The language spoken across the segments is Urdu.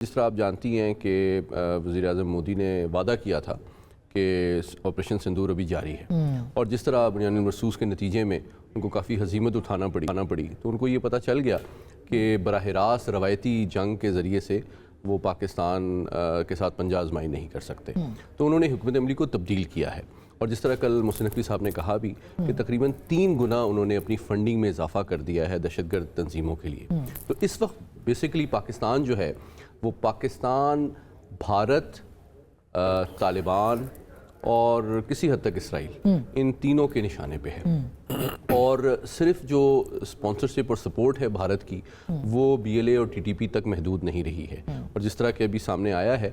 جس طرح آپ جانتی ہیں کہ وزیر اعظم مودی نے وعدہ کیا تھا کہ آپریشن سندور ابھی جاری ہے، اور جس طرح بنیان المرصوص کے نتیجے میں ان کو کافی ہزیمت اٹھانا پڑی، تو ان کو یہ پتہ چل گیا کہ براہ راست روایتی جنگ کے ذریعے سے وہ پاکستان کے ساتھ پنجہ آزمائی نہیں کر سکتے، تو انہوں نے حکمت عملی کو تبدیل کیا ہے۔ اور جس طرح کل محسن نقوی صاحب نے کہا بھی کہ تقریباً 3 گنا انہوں نے اپنی فنڈنگ میں اضافہ کر دیا ہے دہشت گرد تنظیموں کے لیے۔ تو اس وقت بیسیکلی پاکستان جو ہے وہ پاکستان، بھارت، طالبان اور کسی حد تک اسرائیل، ان تینوں کے نشانے پہ ہے، اور صرف جو اسپانسرشپ اور سپورٹ ہے بھارت کی وہ بی ایل اے اور ٹی ٹی پی تک محدود نہیں رہی ہے، اور جس طرح کہ ابھی سامنے آیا ہے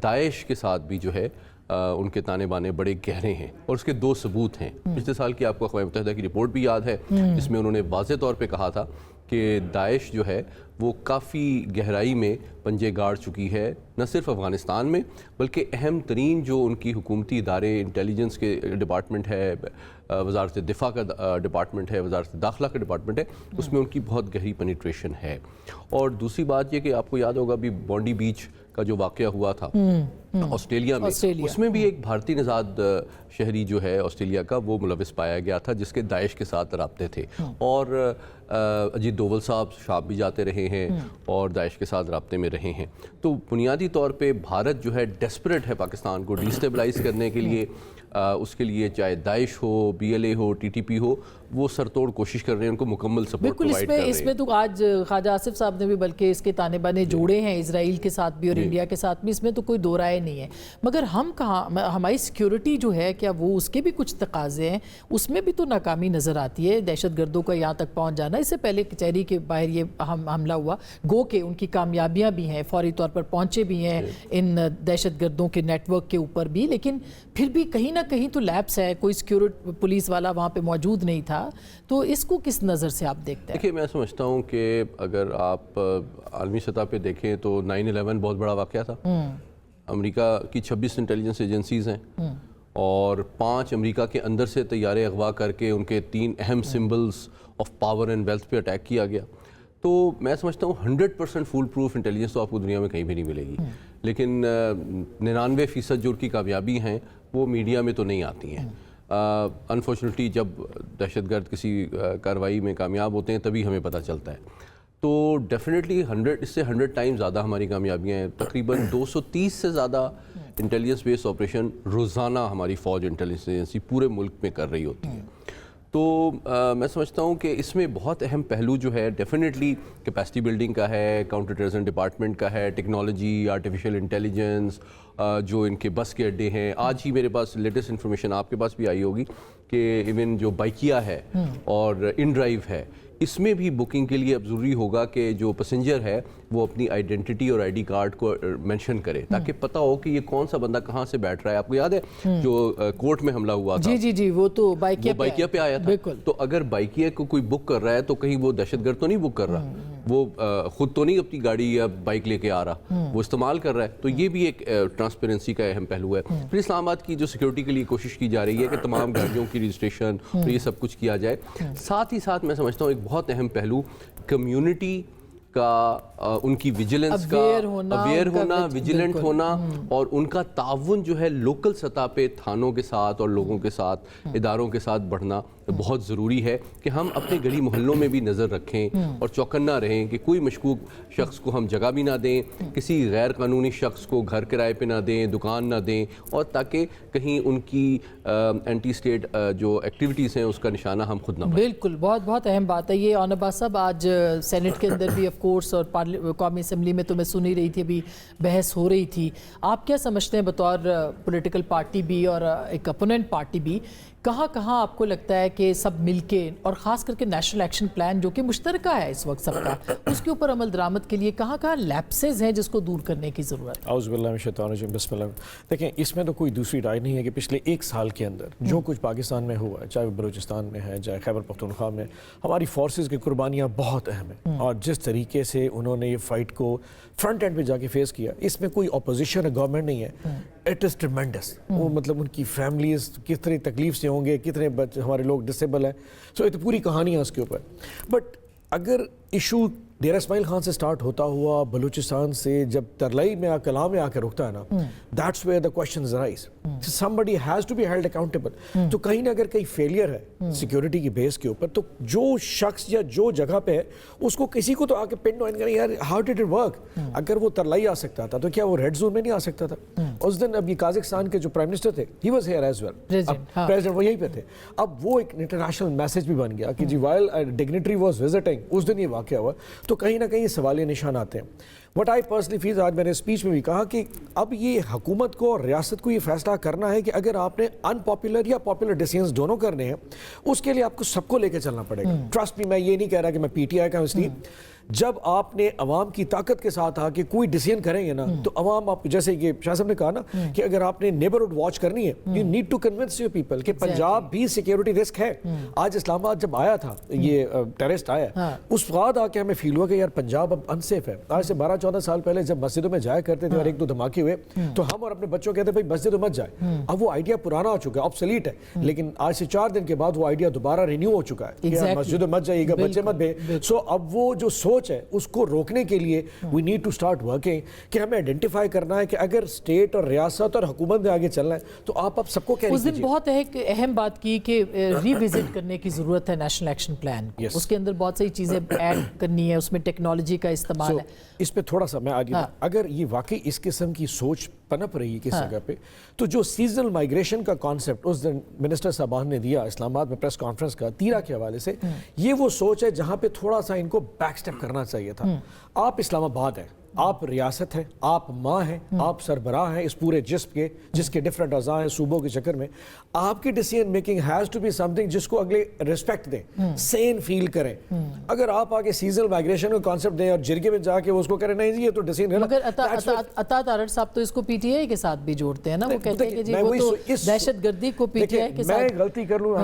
داعش کے ساتھ بھی جو ہے ان کے تانے بانے بڑے گہرے ہیں، اور اس کے 2 ثبوت ہیں۔ پچھلے سال کی آپ کو اقوام متحدہ کی رپورٹ بھی یاد ہے جس میں انہوں نے واضح طور پہ کہا تھا کہ داعش جو ہے وہ کافی گہرائی میں پنجے گاڑ چکی ہے، نہ صرف افغانستان میں بلکہ اہم ترین جو ان کی حکومتی ادارے، انٹیلیجنس کے ڈپارٹمنٹ ہے، وزارت دفاع کا ڈپارٹمنٹ ہے، وزارت داخلہ کا ڈپارٹمنٹ ہے، اس میں ان کی بہت گہری پینیٹریشن ہے۔ اور دوسری بات یہ کہ آپ کو یاد ہوگا بھی بونڈی بیچ کا جو واقعہ ہوا تھا آسٹریلیا میں، اس میں بھی ایک بھارتی نژاد شہری جو ہے آسٹریلیا کا وہ ملوث پایا گیا تھا جس کے داعش کے ساتھ رابطے تھے، اور اجیت ڈوول صاحب شام بھی جاتے رہے ہیں اور داعش کے ساتھ رابطے میں رہے ہیں۔ تو بنیادی طور پہ بھارت جو ہے ڈیسپریٹ ہے پاکستان کو ڈیسٹیبلائز کرنے کے لیے، اس کے لیے چاہے داعش ہو، بی ایل اے ہو، ٹی ٹی پی ہو، وہ سرتوڑ کوشش کر رہے ہیں ان کو مکمل سپورٹ پرووائڈ کر رہے ہیں۔ اس میں تو آج خواجہ آصف صاحب نے بھی بلکہ اس کے تانے بانے جوڑے ہیں اسرائیل کے ساتھ بھی اور انڈیا کے ساتھ بھی، اس میں تو کوئی دو رائے نہیں ہے، مگر ہم کہاں، ہماری سیکیورٹی جو ہے کیا وہ اس کے بھی کچھ تقاضے ہیں؟ اس میں بھی تو ناکامی نظر آتی ہے، دہشت گردوں کا یہاں تک پہنچ جانا۔ اس سے پہلے کچہری کے باہر یہ حملہ ہوا، گو کہ ان کی کامیابیاں بھی ہیں، فوری طور پر پہنچے بھی ہیں ان دہشت گردوں کے نیٹ ورک کے اوپر بھی، لیکن پھر بھی کہیں نہ کہیں تو لیپس ہے، کوئی سیکیورٹی پولیس والا وہاں پہ موجود نہیں تھا، تو اس کو کس نظر سے آپ دیکھتے ہیں؟ دیکھیے، میں سمجھتا ہوں کہ اگر آپ عالمی سطح پہ دیکھیں تو 9/11 بہت بڑا واقعہ تھا۔ امریکہ کی 26 انٹیلیجنس ایجنسیز ہیں اور 5 امریکہ کے اندر سے طیارے اغوا کر کے ان کے 3 اہم symbols of power and wealth پہ اٹیک کیا گیا۔ تو میں سمجھتا ہوں 100% فول پروف انٹیلیجنس تو آپ کو دنیا میں کہیں بھی نہیں ملے گی، لیکن 99% جو ان کی کامیابی ہیں وہ میڈیا میں تو نہیں آتی ہیں۔ انفارچونیٹلی جب دہشت گرد کسی کارروائی میں کامیاب ہوتے ہیں تبھی ہمیں پتہ چلتا ہے۔ تو ڈیفینیٹلی 100 اس سے 100 ٹائم زیادہ ہماری کامیابیاں ہیں۔ تقریباً 230 سے زیادہ انٹیلیجنس بیس آپریشن روزانہ ہماری فوج انٹیلیجنس ایجنسی پورے ملک میں کر رہی ہوتی ہے۔ تو میں سمجھتا ہوں کہ اس میں بہت اہم پہلو جو ہے ڈیفینیٹلی کیپیسٹی بلڈنگ کا ہے، کاؤنٹر ٹیررزم ڈپارٹمنٹ کا ہے، ٹیکنالوجی، آرٹیفیشل انٹیلیجنس، جو ان کے بس کے اڈے ہیں۔ آج ہی میرے پاس لیٹسٹ انفارمیشن آپ کے پاس بھی آئی ہوگی کہ ایون جو بائکیا ہے اور ان ڈرائیو ہے، اس میں بھی بکنگ کے لیے اب ضروری ہوگا کہ جو پیسنجر ہے وہ اپنی آئیڈینٹی اور آئی ڈی کارڈ کو مینشن کرے تاکہ پتہ ہو کہ یہ کون سا بندہ کہاں سے بیٹھ رہا ہے۔ آپ کو یاد ہے جو کورٹ میں حملہ ہوا تھا؟ جی وہ تو بائکیا پہ آیا تھا۔ تو اگر بائکیا کو کوئی بک کر رہا ہے تو کہیں وہ دہشت گرد تو نہیں بک کر رہا، وہ خود تو نہیں اپنی گاڑی یا بائک لے کے آ رہا، وہ استعمال کر رہا ہے۔ تو یہ بھی ایک ٹرانسپیرنسی کا اہم پہلو ہے۔ پھر اسلام آباد کی جو سیکیورٹی کے لیے کوشش کی جا رہی ہے کہ تمام گاڑیوں کی رجسٹریشن اور یہ سب کچھ کیا جائے، ساتھ ہی ساتھ میں سمجھتا ہوں ایک بہت اہم پہلو کمیونٹی کا، ان کی ویجیلنس کا، اویئر ہونا، ویجیلنٹ ہونا، اور ان کا تعاون جو ہے لوکل سطح پہ تھانوں کے ساتھ اور لوگوں کے ساتھ، اداروں کے ساتھ بڑھنا بہت ضروری ہے کہ ہم اپنے گلی محلوں میں بھی نظر رکھیں اور چوکنا رہیں کہ کوئی مشکوک شخص کو ہم جگہ بھی نہ دیں، کسی غیر قانونی شخص کو گھر کرائے پہ نہ دیں، دکان نہ دیں، اور تاکہ کہیں ان کی اینٹی اسٹیٹ جو ایکٹیویٹیز ہیں اس کا نشانہ ہم خود نہ بنیں۔ بالکل، بہت اہم بات ہے یہ۔ عباس صاحب، آج سینٹ کے اندر بھی آف کورس اور قومی اسمبلی میں تو میں سن ہی رہی تھی، ابھی بحث ہو رہی تھی، آپ کیا سمجھتے ہیں بطور پولیٹیکل پارٹی بھی اور ایک اپوننٹ پارٹی بھی، کہاں آپ کو لگتا ہے کہ سب مل کے، اور خاص کر کے نیشنل ایکشن پلان جو کہ مشترکہ ہے اس وقت سب کا، اس کے اوپر عمل درآمد کے لیے کہاں لیپسز ہیں جس کو دور کرنے کی ضرورت ہے؟ اعوذ باللہ من الشیطان الرجیم، بسم اللہ۔ دیکھیں، اس میں تو کوئی دوسری رائے نہیں ہے کہ پچھلے 1 سال کے اندر جو کچھ پاکستان میں ہوا ہے، چاہے وہ بلوچستان میں ہے، چاہے خیبر پختونخوا میں، ہماری فورسز کی قربانیاں بہت اہم ہیں، اور جس طریقے سے انہوں نے یہ فائٹ کو فرنٹ اینڈ پہ جا کے فیس کیا، اس میں کوئی اپوزیشن گورنمنٹ نہیں ہے۔ It is tremendous. وہ مطلب ان کی فیملیز کتنی تکلیف سے ہوں گے، کتنے ہمارے لوگ ڈسیبل ہیں، سو یہ تو پوری کہانی ہے اس کے اوپر۔ بٹ اگر ایشو ڈیرہ اسماعیل خان سے سٹارٹ ہوتا ہوا بلوچستان سے جب ترلائی میں کلام میں آ کے رکتا ہے نا, that's where the questions rise. somebody has to be held accountable. تو کہیں نہ اگر کہیں فیلئر ہے سیکیورٹی کی بیس کے اوپر, تو جو شخص یا جو جگہ پہ ہے اس کو کسی کو تو آ کے پن پوائنٹ کریں یار ہاؤ ڈڈ اٹ ورک. اگر وہ ترلائی آ سکتا تھا تو کیا وہ ریڈ زون میں نہیں آ سکتا تھا؟ اس دن اب یہ قازقستان کے جو پرائم منسٹر تھے he was here as well, president وہ یہیں پہ تھے. اب وہ ایک انٹرنیشنل میسج بھی بن گیا کہ جی وائل ڈگنیٹری واز وزٹنگ, اس دن یہ واقعہ ہوا. تو کہیں نہ کہیں سوالیہ نشان آتے ہیں. وٹ آئی پرسنلی فیل, آج میں نے اسپیچ میں بھی کہا کہ اب یہ حکومت کو اور ریاست کو یہ فیصلہ کرنا ہے کہ اگر آپ نے ان پاپولر یا پاپولر ڈیسیژنز دونوں کرنے ہیں, اس کے لیے آپ کو سب کو لے کے چلنا پڑے گا. ٹرسٹ می, میں یہ نہیں کہہ رہا کہ میں پی ٹی آئی کا ہوں, اس لیے جب آپ نے عوام کی طاقت کے ساتھ آ کے کوئی ڈیسیژن کریں گے نا, تو عوام آپ جیسے کہ شاہ صاحب نے کہا نا کہ اگر آپ نے نیبرہڈ واچ کرنی ہے, you need to convince your people کہ پنجاب بھی سیکیورٹی رسک ہے. آج اسلام آباد جب آیا تھا یہ ٹیررسٹ آیا, اس بعد آ کے ہمیں فیل ہوا کہ یار پنجاب اب انسیف ہے. آج سے 12-14 سال پہلے جب مسجدوں میں جایا کرتے تھے اور ایک دو دھماکے ہوئے تو ہم اور اپنے بچوں کہتے ہیں بھائی مسجدوں مت جائے. اب وہ آئیڈیا پرانا ہو چکا ہے, آبسلیٹ ہے, لیکن آج سے 4 دن کے بعد وہ آئیڈیا دوبارہ رینیو ہو چکا ہے کہ مسجدوں مت جائیے گا, بچے مت بھیجیں. سو اب وہ جو سوچ ہے اس کو روکنے کے لیے we need to start working کہ ہمیں آئیڈینٹیفائی کرنا ہے کہ اگر اسٹیٹ اور ریاست اور حکومت میں آگے چلنا ہے تو آپ اب سب کو کہہ اس دن بہت ایک اہم بات کی کہ ری وزٹ کرنے کی ضرورت ہے نیشنل ایکشن پلان. اس کے اندر بہت سی چیزیں ایڈ کرنی ہے, اس میں ٹیکنالوجی کا استعمال ہے. اس پہ تھوڑا سا میں آگے اگر یہ واقعی اس قسم کی سوچ پنپ رہی ہے کس جگہ پہ, تو جو سیزنل مائگریشن کا کانسیپٹ اس دن منسٹر صاحبان نے دیا اسلام آباد میں پریس کانفرنس کا تیرا کے حوالے سے, یہ وہ سوچ ہے جہاں پہ تھوڑا سا ان کو بیک سٹیپ کرنا چاہیے تھا. آپ اسلام آباد ہیں, آپ ریاست ہیں, آپ ماں ہیں, آپ سربراہ ہیں اس پورے جسم کے جس کے ڈفرنٹ اعضاء ہیں صوبوں کے چکر میں. آپ کی decision making has to be something جس کو اگلے ریسپیکٹ دیں, سین فیل کریں. اگر آپ آگے سیزنل مائگریشن کا کانسیپٹ دیں اور جرگے میں جا کے اس کو کریں نہیں جی یہ تو ڈیسیژن, مگر عطا تارڑ صاحب تو اس کو پی ٹی آئی کے ساتھ بھی جوڑتے ہیں نا, وہ کہتے ہیں کہ جی وہ تو دہشت گردی کو پی ٹی آئی کے ساتھ. میں غلطی کر لوں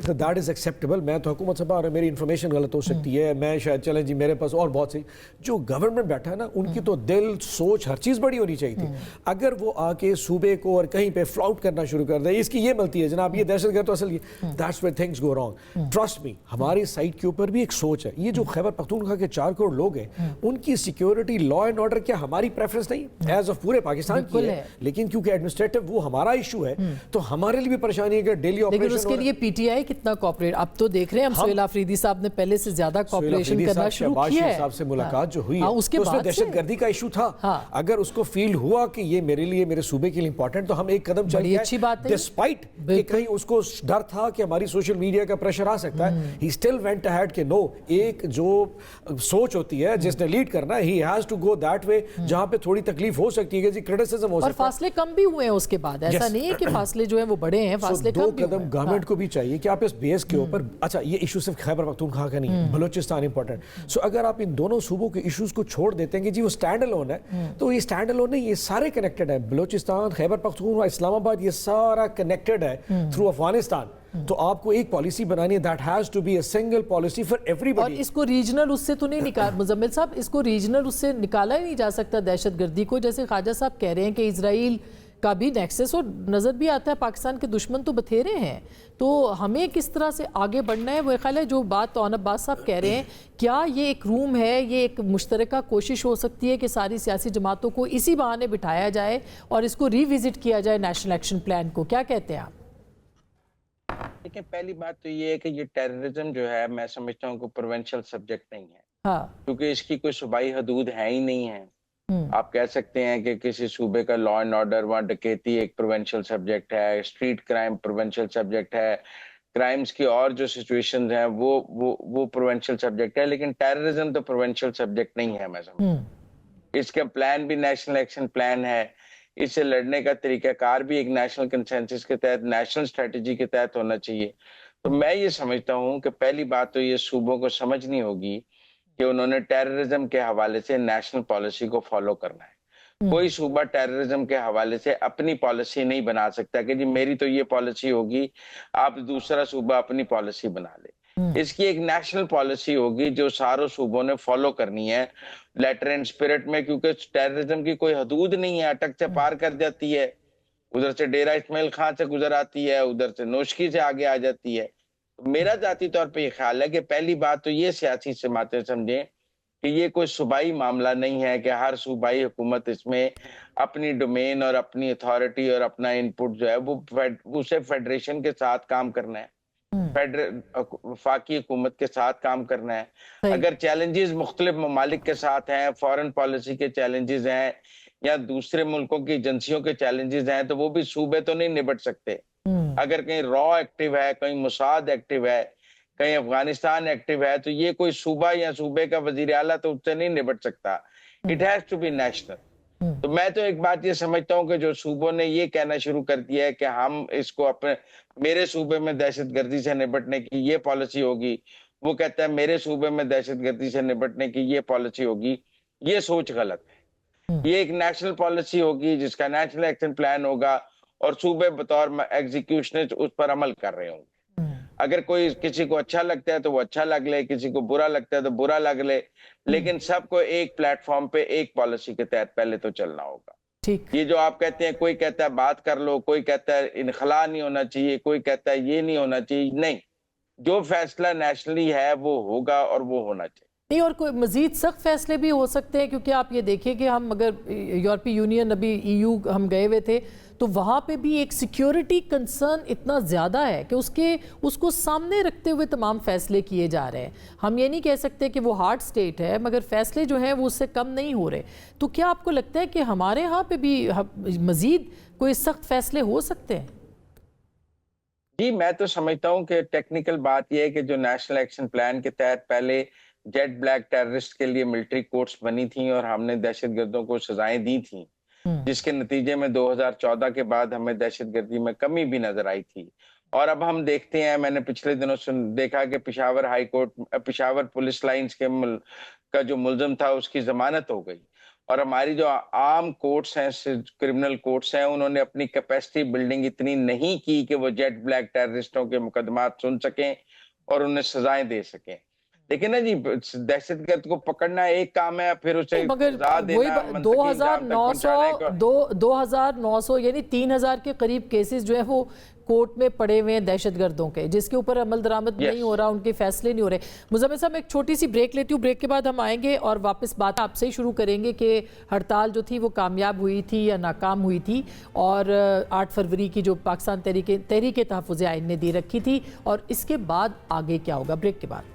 دیٹ از ایکسیپٹیبل, میں تو حکومت صاحب اور میری انفارمیشن غلط ہو سکتی ہے, میں شاید چلیں جی میرے پاس اور بہت سی جو گورنمنٹ بیٹھا ہے نا ان کی تو دل سوچ ہر چیز بڑی ہونی چاہیے تھی. اگر وہ آ کے صوبے کو اور کہیں پہ فلاؤٹ کرنا شروع کر دے, اس کی یہ غلطی ہے جناب یہ دہشت گرد, تو اصل یہ that's where things go wrong. Trust me, ہماری سائٹ کے اوپر بھی ایک سوچ ہے. یہ جو خیبر پختونخوا کے 4 کروڑ لوگ ہیں ان کی سیکیورٹی لا اینڈ آرڈر کیا ہماری پریفرنس نہیں ایز آف پورے پاکستان کی ہے, لیکن کیونکہ ایڈمنسٹریٹو وہ ہمارا ایشو ہے تو ہمارے لیے بھی پریشانی ہے کہ ڈیلی آپریشن. لیکن اس کے لیے پی ٹی آئی کتنا کوآپریٹ, اب تو دیکھ رہے ہیں ہم سہیل آفریدی صاحب نے پہلے سے زیادہ کوآپریشن کرنا شروع کیا ہے. صاحب سے ملاقات جو ہوئی اس کے بعد دہشت گردی کا ایشو تھا, اگر اس کو فیل ہوا کہ یہ میرے لیے میرے صوبے کے لیے امپورٹنٹ, تو ہم ایک قدم چل گئے. اچھی بات ہے ڈسپائٹ کہ کہیں اس کو ڈر تھا کہ ہماری سوشل میڈیا کا پریشر آ سکتا ہے, ہی اسٹل وینٹ اہیڈ کہ نو, ایک جو سوچ ہوتی ہے جس نے لیڈ کرنا ہے he has to go that way جہاں پہ تھوڑی تکلیف ہو سکتی ہے کہ جی کرٹیسزم ہو سکتا ہے. اور فاصلے کم بھی ہوئے ہیں اس کے بعد, ایسا نہیں ہے کہ فاصلے جو ہیں وہ بڑے ہیں, فاصلے کم بھی ہوئے ہیں. 2 قدم گورنمنٹ کو بھی چاہیے کہ آپ اس بیس کے اوپر, اچھا یہ ایشو صرف خیبر پختونخوا کا نہیں ہے, بلوچستان امپورٹنٹ. سو اگر آپ ان دونوں صوبوں کے ایشوز کو چھوڑ دیتے ہیں کہ جی وہ اسٹینڈ الون ہے, تو یہ اسٹینڈ الون نہیں, یہ سارے کنیکٹڈ ہیں. بلوچستان, خیبر پختونخوا, اسلام آباد, یہ سارا کنیکٹڈ ہے تھرو افغانستان. تو آپ کو ایک پالیسی بنانی ہے that has to be a single policy for everybody. اور اس کو ریجنل اس سے تو نہیں نکال, مزمل صاحب اس کو ریجنل اس سے نکالا ہی نہیں جا سکتا دہشت گردی کو. جیسے خواجہ صاحب کہہ رہے ہیں کہ اسرائیل کا بھی نیکسس اور نظر بھی آتا ہے, پاکستان کے دشمن تو بتھیرے ہیں, تو ہمیں کس طرح سے آگے بڑھنا ہے. وہ خیال ہے جو بات تو عباس صاحب کہہ رہے ہیں, کیا یہ ایک روم ہے, یہ ایک مشترکہ کوشش ہو سکتی ہے کہ ساری سیاسی جماعتوں کو اسی بہانے بٹھایا جائے اور اس کو ری وزٹ کیا جائے نیشنل ایکشن پلان کو, کیا کہتے ہیں آپ؟ دیکھیں پہلی بات تو یہ ہے کہ یہ ٹیررزم جو ہے میں سمجھتا ہوں کہ پروونشل سبجیکٹ نہیں ہے, کیونکہ اس کی کوئی صوبائی حدود ہے ہی نہیں ہے. آپ کہہ سکتے ہیں کہ کسی صوبے کا لا اینڈ آرڈر, وہاں ڈکیتی ایک پروونشل سبجیکٹ ہے, اسٹریٹ کرائم پروونشل سبجیکٹ ہے, کرائمز کی اور جو سچویشنز ہیں وہ پروونشل سبجیکٹ ہے, لیکن ٹیررزم تو پروونشل سبجیکٹ نہیں ہے. میں سمجھتا ہوں اس کا پلان بھی نیشنل ایکشن پلان ہے, اس سے لڑنے کا طریقہ کار بھی ایک نیشنل کنسنسس کے تحت, نیشنل اسٹریٹجی کے تحت ہونا چاہیے. تو میں یہ سمجھتا ہوں کہ پہلی بات تو یہ صوبوں کو سمجھنی ہوگی کہ انہوں نے ٹیررزم کے حوالے سے نیشنل پالیسی کو فالو کرنا ہے. کوئی صوبہ ٹیررزم کے حوالے سے اپنی پالیسی نہیں بنا سکتا کہ جی میری تو یہ پالیسی ہوگی, آپ دوسرا صوبہ اپنی پالیسی بنا لے. اس کی ایک نیشنل پالیسی ہوگی جو ساروں صوبوں نے فالو کرنی ہے لیٹر اینڈ اسپرٹ میں, کیونکہ ٹیررزم کی کوئی حدود نہیں ہے, اٹک سے پار کر جاتی ہے, ادھر سے ڈیرہ اسماعیل خان سے گزر آتی ہے, ادھر سے نوشکی سے آگے آ جاتی ہے. میرا ذاتی طور پہ یہ خیال ہے کہ پہلی بات تو یہ سیاسی جماعتیں سمجھیں کہ یہ کوئی صوبائی معاملہ نہیں ہے کہ ہر صوبائی حکومت اس میں اپنی ڈومین اور اپنی اتھارٹی اور اپنا انپٹ جو ہے وہ اسے فیڈریشن کے ساتھ کام کرنا ہے، وفاقی حکومت کے ساتھ کام کرنا ہے۔ اگر چیلنجز مختلف ممالک کے ساتھ ہیں، فورن پالیسی کے چیلنجز ہیں یا دوسرے ملکوں کی ایجنسیوں کے چیلنجز ہیں، تو وہ بھی صوبے تو نہیں نبٹ سکتے۔ اگر کہیں را ایکٹیو ہے، کہیں موساد ایکٹیو ہے، کہیں افغانستان ایکٹیو ہے، تو یہ کوئی صوبہ یا صوبے کا وزیر اعلیٰ تو اس سے نہیں نبٹ سکتا۔ It has to be national. تو میں تو ایک بات یہ سمجھتا ہوں کہ جو صوبوں نے یہ کہنا شروع کر دیا ہے کہ ہم اس کو اپنے میرے صوبے میں دہشت گردی سے نبٹنے کی یہ پالیسی ہوگی، وہ کہتا ہے میرے صوبے میں دہشت گردی سے نبٹنے کی یہ پالیسی ہوگی، یہ سوچ غلط ہے۔ یہ ایک نیشنل پالیسی ہوگی جس کا نیشنل ایکشن پلان ہوگا اور صوبے بطور ایگزیکیوشنسٹ اس پر عمل کر رہے ہوں گے۔ اگر کوئی کسی کو اچھا لگتا ہے تو وہ اچھا لگ لے، کسی کو برا لگتا ہے تو برا لگ لے، لیکن سب کو ایک پلیٹ فارم پہ ایک پالیسی کے تحت پہلے تو چلنا ہوگا۔ یہ جو آپ کہتے ہیں کوئی کہتا ہے بات کر لو، کوئی کہتا ہے انخلا نہیں ہونا چاہیے، کوئی کہتا ہے یہ نہیں ہونا چاہیے، نہیں، جو فیصلہ نیشنلی ہے وہ ہوگا اور وہ ہونا چاہیے۔ نہیں، اور کوئی مزید سخت فیصلے بھی ہو سکتے ہیں، کیونکہ آپ یہ دیکھیں کہ ہم اگر یورپی یونین ابھی EU ہم گئے ہوئے تھے تو وہاں پہ بھی ایک سیکیورٹی کنسرن اتنا زیادہ ہے کہ اس کو سامنے رکھتے ہوئے تمام فیصلے کیے جا رہے ہیں۔ ہم یہ نہیں کہہ سکتے کہ وہ ہارڈ سٹیٹ ہے، مگر فیصلے جو ہیں وہ اس سے کم نہیں ہو رہے۔ تو کیا آپ کو لگتا ہے کہ ہمارے ہاں پہ بھی مزید کوئی سخت فیصلے ہو سکتے ہیں؟ جی، میں تو سمجھتا ہوں کہ ٹیکنیکل بات یہ ہے کہ جو نیشنل ایکشن پلان کے تحت پہلے جیٹ بلیک ٹیررسٹ کے لیے ملٹری کورٹس بنی تھیں اور ہم نے دہشت گردوں کو سزائیں دی تھیں، جس کے نتیجے میں 2014 کے بعد ہمیں دہشت گردی میں کمی بھی نظر آئی تھی۔ اور اب ہم دیکھتے ہیں، میں نے پچھلے دنوں دیکھا کہ Peshawar high court, Peshawar police lines کا جو ملزم تھا اس کی ضمانت ہو گئی، اور ہماری جو عام کورٹس ہیں، کرمنل کورٹس ہیں، انہوں نے اپنی کیپیسٹی بلڈنگ اتنی نہیں کی کہ وہ جیٹ بلیک ٹیررسٹوں کے مقدمات سن سکیں اور انہیں سزائیں دے سکیں۔ لیکن نا جی، دہشت گرد کو پکڑنا ایک کام ہے، پھر اسے سزا دینا، 2900 یعنی 3000 کے قریب کیسز جو ہیں وہ کورٹ میں پڑے ہوئے ہیں دہشت گردوں کے، جس کے اوپر عمل درآمد نہیں ہو رہا، ان کے فیصلے نہیں ہو رہے۔ مزمل صاحب، میں ایک چھوٹی سی بریک لیتی ہوں، بریک کے بعد ہم آئیں گے اور واپس بات آپ سے ہی شروع کریں گے کہ ہڑتال جو تھی وہ کامیاب ہوئی تھی یا ناکام ہوئی تھی، اور 8 فروری کی جو پاکستان تحریک تحفظ آئین نے دی رکھی تھی، اور اس کے بعد آگے کیا ہوگا۔ بریک کے بعد